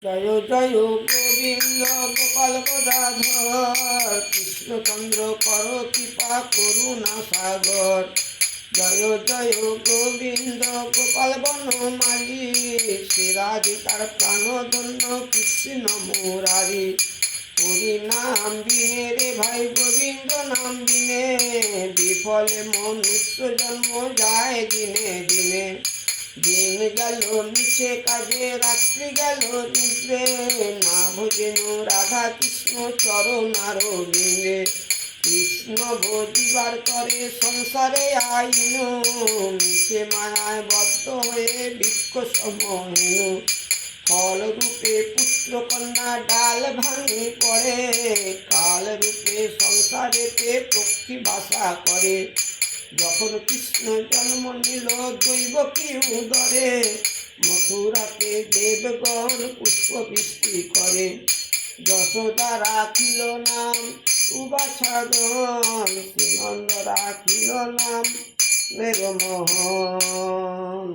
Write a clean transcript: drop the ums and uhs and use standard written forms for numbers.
জয় জয় গোবিন্দ গোপাল গদাধর কৃষ্ণচন্দ্র কর কৃপা করুণা সাগর। জয় জয় গোবিন্দ গোপাল বনমালী শ্রীরাধিকার প্রাণধন্য কৃষ্ণ মুরারি। হরি নাম বিনে রে ভাই গোবিন্দ নাম বিনে বিফলে মনুষ্য জন্ম যায় দিনে দিনে। দিন গেল মিছে কাজে রাত্রি গেল নিদ্রে না ভোজেন রাধা কৃষ্ণ চরণ আরবিন্দে। কৃষ্ণ ভজিবার করে সংসারে আইন মিছে মায়ায় বদ্ধ হয়ে বৃক্ষ সমহীন। ফল রূপে পুত্র কন্যা ডাল ভাঙি পড়ে কাল রূপে সংসারেতে পক্ষী বাসা করে। যখন কৃষ্ণ জন্ম নিল দৈবকী উদরে মথুরাতে দেবগণ পুষ্প বৃষ্টি করে। যশোদা রাখিল নাম সুবাছাদন শ্রীনন্দ রাখিল নাম মেঘমোহন।